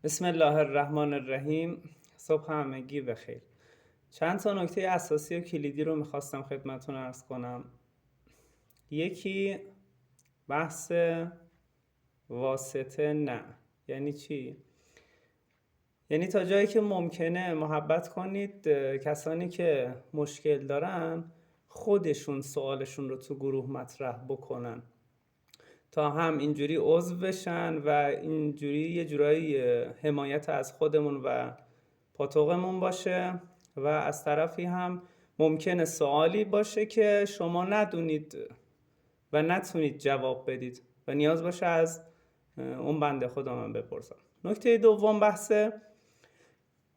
بسم الله الرحمن الرحیم. صبح همگی بخیر. چند تا نکته اساسی و کلیدی رو میخواستم خدمتتون عرض کنم. یکی بحث واسطه نه. یعنی چی؟ یعنی تا جایی که ممکنه محبت کنید کسانی که مشکل دارن خودشون سوالشون رو تو گروه مطرح بکنن تا هم اینجوری عضو بشن و اینجوری یه جورایی حمایت از خودمون و پاتوقمون باشه و از طرفی هم ممکنه سوالی باشه که شما ندونید و نتونید جواب بدید و نیاز باشه از اون بنده خدا من بپرسم. نکته دوم بحث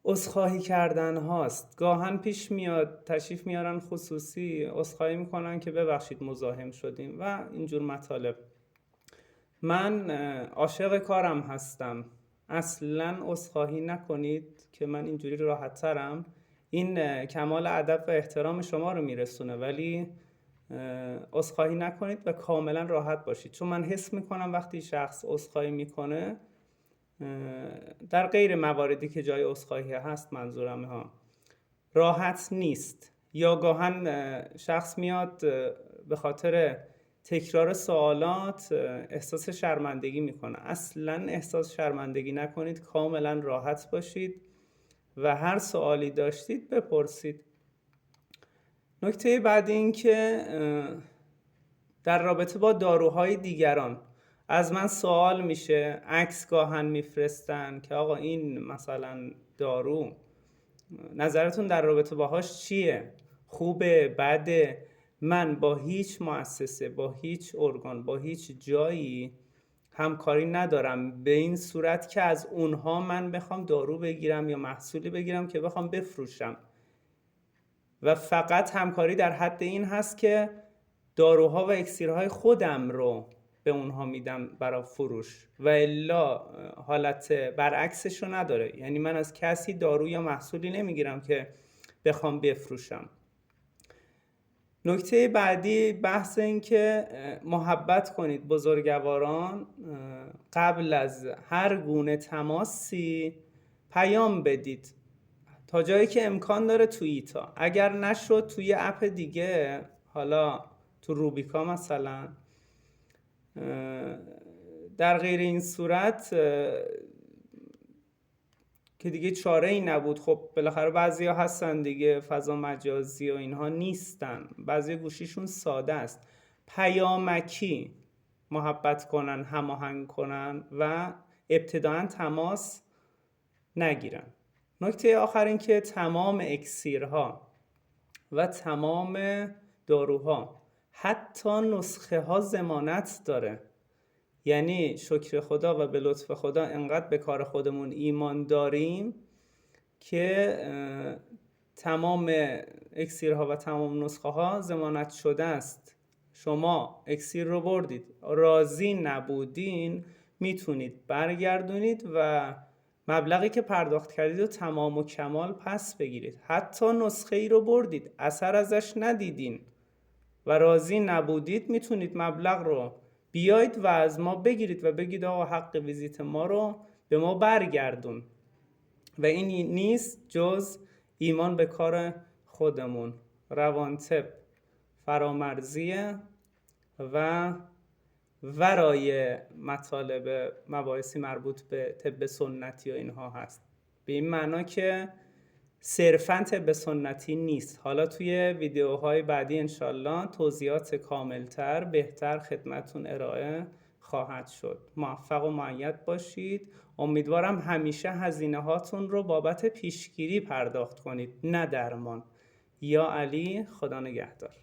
عذرخواهی کردن هاست. گاهن پیش میاد تشریف میارن خصوصی عذرخواهی میکنن که ببخشید مزاحم شدیم و اینجور مطالب. من عاشق کارم هستم، اصلا عذرخواهی نکنید که من اینجوری راحت ترم. این کمال ادب و احترام شما رو میرسونه، ولی عذرخواهی نکنید و کاملا راحت باشید، چون من حس میکنم وقتی شخص عذرخواهی میکنه در غیر مواردی که جای عذرخواهی هست منظورم ها راحت نیست، یا گاهن شخص میاد به خاطر تکرار سوالات احساس شرمندگی میکنه. اصلا احساس شرمندگی نکنید، کاملا راحت باشید و هر سوالی داشتید بپرسید. نکته بعد این که در رابطه با داروهای دیگران از من سوال میشه، عکس گاهن میفرستن که آقا این مثلا دارو نظرتون در رابطه باهاش چیه؟ خوبه؟ بده؟ من با هیچ مؤسسه، با هیچ ارگان، با هیچ جایی همکاری ندارم به این صورت که از اونها من بخوام دارو بگیرم یا محصولی بگیرم که بخوام بفروشم، و فقط همکاری در حد این هست که داروها و اکسیرهای خودم رو به اونها میدم برای فروش و الا حالت برعکسش رو نداره. یعنی من از کسی دارو یا محصولی نمیگیرم که بخوام بفروشم. نکته بعدی بحث این که محبت کنید بزرگواران، قبل از هر گونه تماسی پیام بدید تا جایی که امکان داره توییتا، اگر نشد توی اپ دیگه، حالا تو روبیکا مثلا. در غیر این صورت که دیگه چاره ای نبود، خب بالاخره بعضیا هستن دیگه فضا مجازی و اینها نیستن، بعضی گوشیشون ساده است، پیامکی محبت کنن، هماهنگ کنن و ابتداعا تماس نگیرن. نکته آخر این که تمام اکسیرها و تمام داروها حتی نسخه ها ضمانت داره. یعنی شکر خدا و به لطف خدا انقدر به کار خودمون ایمان داریم که تمام اکسیرها و تمام نسخه ها ضمانت شده است. شما اکسیر رو بردید، راضی نبودین، میتونید برگردونید و مبلغی که پرداخت کردید رو تمام و کمال پس بگیرید. حتی نسخه ای رو بردید، اثر ازش ندیدین و راضی نبودید، میتونید مبلغ رو بیایید و از ما بگیرید و بگید آقا حق ویزیت ما رو به ما برگردون. و این نیست جز ایمان به کار خودمون، روانطب، فرامرزیه و ورای مطالب مباحثی مربوط به طب سنتی و اینها هست، به این معنا که صرفاً طب سنتی نیست. حالا توی ویدیوهای بعدی انشالله توضیحات کاملتر بهتر خدمتون ارائه خواهد شد. موفق و مؤید باشید. امیدوارم همیشه هزینه هاتون رو بابت پیشگیری پرداخت کنید، نه درمان. یا علی، خدا نگهدار.